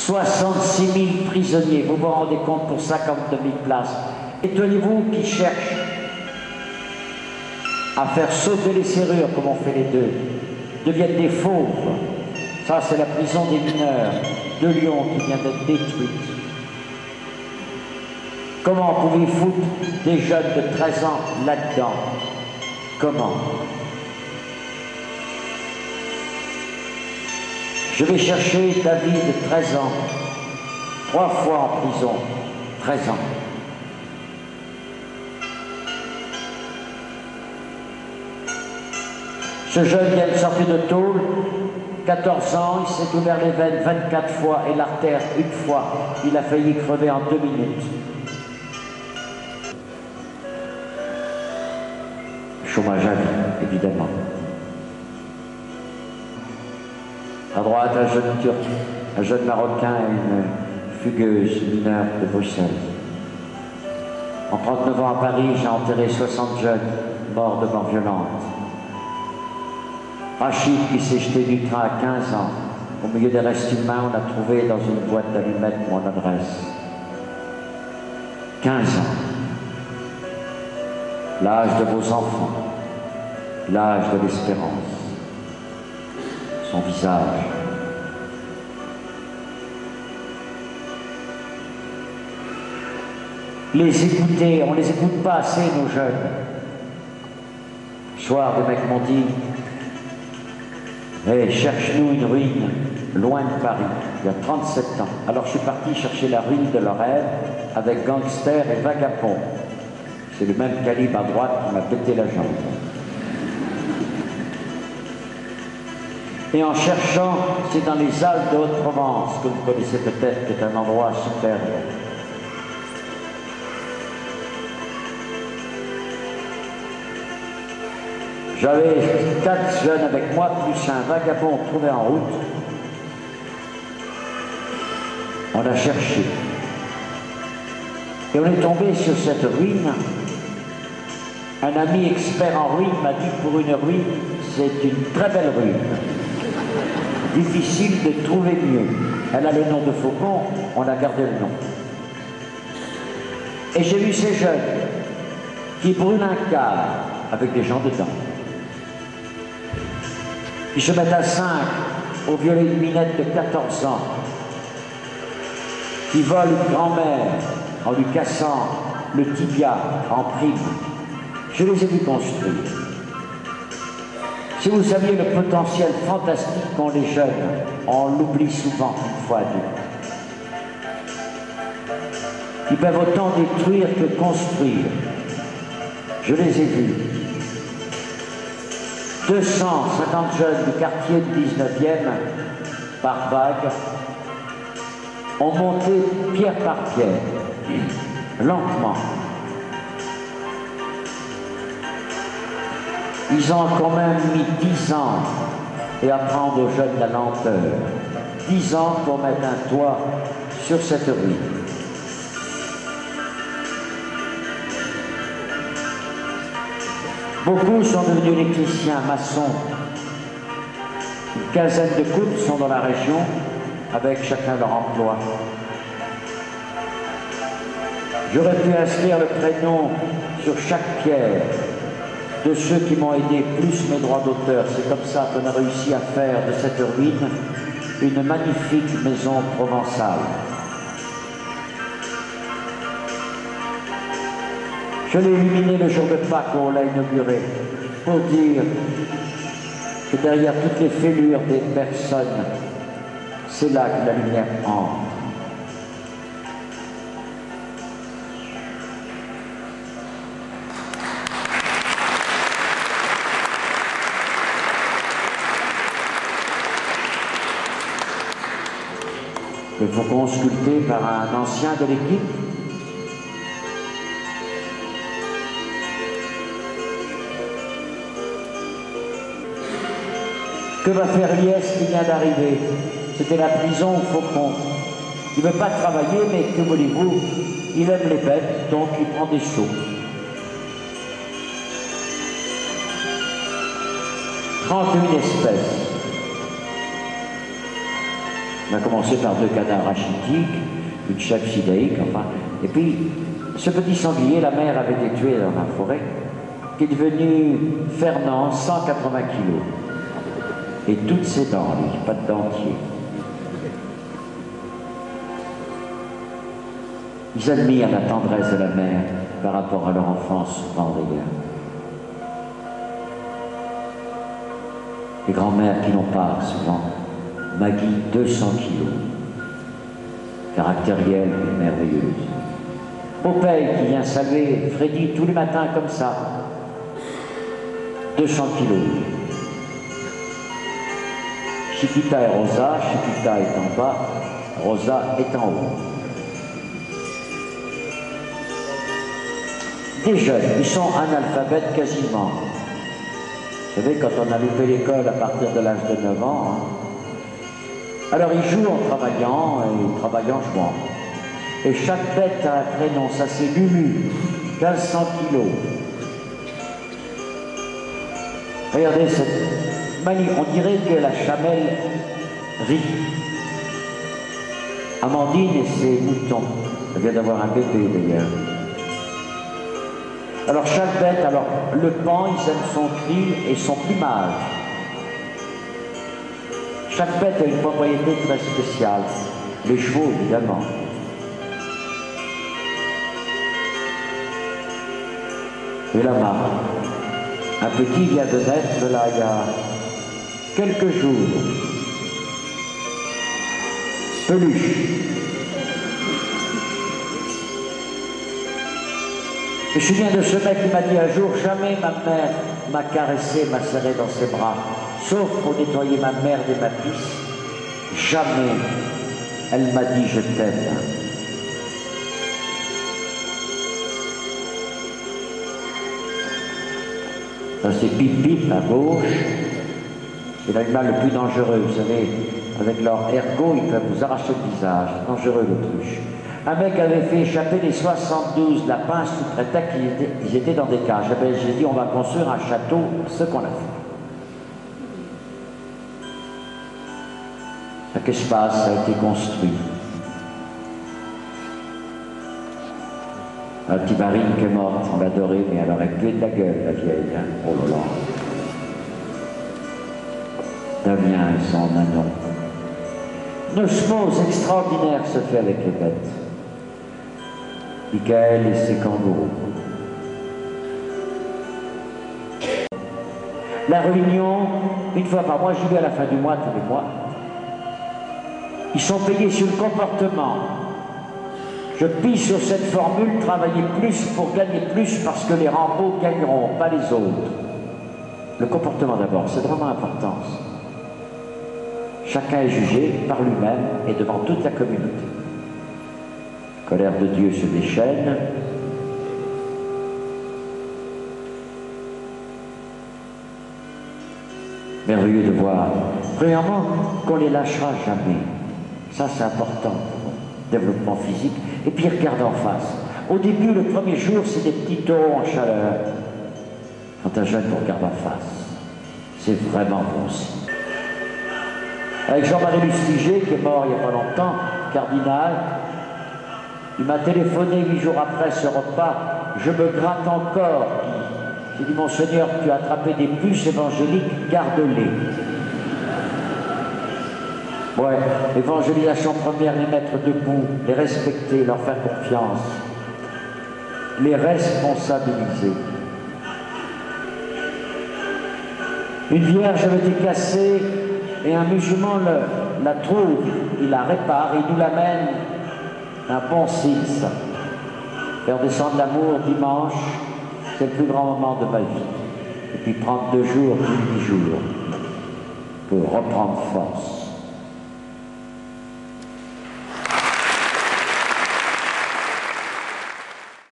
66 000 prisonniers, vous vous rendez compte, pour 52 000 places. Et tenez-vous qui cherchent à faire sauter les serrures, comme on fait les deux, deviennent des fauves. Ça, c'est la prison des mineurs de Lyon qui vient d'être détruite. Comment pouvez-vous foutre des jeunes de 13 ans là-dedans? Comment? Je vais chercher David, 13 ans, 3 fois en prison, 13 ans. Ce jeune vient de sortir de tôle, 14 ans, il s'est ouvert les veines 24 fois et l'artère une fois. Il a failli crever en 2 minutes. Chômage à vie, évidemment. À droite, un jeune Turc, un jeune Marocain et une fugueuse mineure de Bruxelles. En 39 ans à Paris, j'ai enterré 60 jeunes morts de mort violente. Rachid qui s'est jeté du train à 15 ans. Au milieu des restes humains, on a trouvé dans une boîte d'allumettes mon adresse. 15 ans. L'âge de vos enfants. L'âge de l'espérance. Son visage. Les écouter, on les écoute pas assez, nos jeunes. Le soir, des mecs m'ont dit: hey, cherche-nous une ruine loin de Paris, il y a 37 ans. Alors je suis parti chercher la ruine de leur rêve avec Gangster et Vagabond. C'est le même calibre à droite qui m'a pété la jambe. Et en cherchant, c'est dans les Alpes de Haute-Provence, que vous connaissez peut-être, qui est un endroit superbe. J'avais 4 jeunes avec moi, plus un vagabond trouvé en route. On a cherché. Et on est tombé sur cette ruine. Un ami expert en ruine m'a dit: pour une ruine, c'est une très belle ruine. Difficile de trouver mieux. Elle a le nom de Faucon, on a gardé le nom. Et j'ai vu ces jeunes qui brûlent un car avec des gens dedans, qui se mettent à 5 au violet une minette de 14 ans, qui volent une grand-mère en lui cassant le tibia en prime. Je les ai vus construire. Si vous saviez le potentiel fantastique qu'ont les jeunes, on l'oublie souvent une fois adulte. Ils peuvent autant détruire que construire. Je les ai vus. 250 jeunes du quartier du 19e, par vague, ont monté pierre par pierre, lentement. Ils ont quand même mis 10 ans et apprendre aux jeunes la lenteur. 10 ans pour mettre un toit sur cette rue. Beaucoup sont devenus électriciens, maçons. Une quinzaine de couples sont dans la région, avec chacun leur emploi. J'aurais pu inscrire le prénom sur chaque pierre de ceux qui m'ont aidé, plus mes droits d'auteur. C'est comme ça qu'on a réussi à faire de cette ruine une magnifique maison provençale. Je l'ai illuminé le jour de Pâques où on l'a inauguré, pour dire que derrière toutes les fêlures des personnes, c'est là que la lumière entre. Il faut consulter par un ancien de l'équipe. Que va faire Liès qui vient d'arriver? C'était la prison au Faucon. Il ne veut pas travailler, mais que voulez-vous? Il aime les bêtes, donc il prend des sauts. 31 espèces. On a commencé par 2 canards rachitiques, une chèvre sidéique, enfin. Et puis, ce petit sanglier, la mère avait été tuée dans la forêt, qui est devenu Fernand, 180 kilos. Et toutes ses dents, lui, pas de dentier. Ils admirent la tendresse de la mère par rapport à leur enfance souvent d'ailleurs. Les grands-mères qui n'ont pas souvent. Maggie, 200 kilos. Caractérielle et merveilleuse. Popeye qui vient saluer Freddy tous les matins comme ça. 200 kilos. Chiquita et Rosa, Chiquita est en bas, Rosa est en haut. Des jeunes, ils sont analphabètes quasiment. Vous savez, quand on a loupé l'école à partir de l'âge de 9 ans, hein. Alors ils jouent en travaillant et ils travaillent en jouant. Et chaque bête a un prénom, ça c'est Lulu, 1500 kilos. Regardez cette manie, on dirait que la chamelle rit. Amandine et ses moutons, elle vient d'avoir un bébé d'ailleurs. Alors chaque bête, alors le pan, ils aiment son cri et son plumage. Chaque bête a une propriété très spéciale. Les chevaux, évidemment. Et là-bas, un petit vient de naître, là, il y a quelques jours. Peluche. Je me souviens de ce mec qui m'a dit un jour, jamais ma mère m'a caressé, m'a serré dans ses bras, sauf pour nettoyer ma mère et ma pisse. Jamais elle m'a dit je t'aime. Ça c'est Pip Pip à gauche, c'est l'animal le plus dangereux, vous savez, avec leur ergot ils peuvent vous arracher le visage, dangereux l'autruche. Un mec avait fait échapper les 72 lapins sous prétexte qu'ils étaient dans des cages. J'ai dit on va construire un château, ce qu'on a fait. Chaque espace a été construit. La petite Marine qui est morte, on l'adorait, mais elle aurait pu de la gueule, la vieille. Hein. Oh là là. Damien et son anon. Une osmose extraordinaire se fait avec les bêtes. Michael et ses kangourous. La réunion, une fois par mois, j'y vais à la fin du mois, tous les mois. Ils sont payés sur le comportement. Je pisse sur cette formule, travailler plus pour gagner plus parce que les Rambo gagneront, pas les autres. Le comportement d'abord, c'est vraiment important. Chacun est jugé par lui-même et devant toute la communauté. La colère de Dieu se déchaîne. Merveilleux de voir, premièrement, qu'on ne les lâchera jamais. Ça, c'est important pour le développement physique. Et puis, regarde en face. Au début, le premier jour, c'est des petits taureaux en chaleur. Quand un jeune regarde en face, c'est vraiment bon aussi. Avec Jean-Marie Lustiger, qui est mort il n'y a pas longtemps, cardinal, il m'a téléphoné 8 jours après ce repas. Je me gratte encore. J'ai dit, Monseigneur, tu as attrapé des puces évangéliques, garde-les. Ouais, évangélisation première, les mettre debout, les respecter, leur faire confiance, les responsabiliser. Une vierge avait été cassée et un musulman la trouve, il la répare, il nous l'amène. Un bon signe, ça. Faire descendre l'amour dimanche, c'est le plus grand moment de ma vie. Et puis prendre 2 jours, 8 jours, pour reprendre force.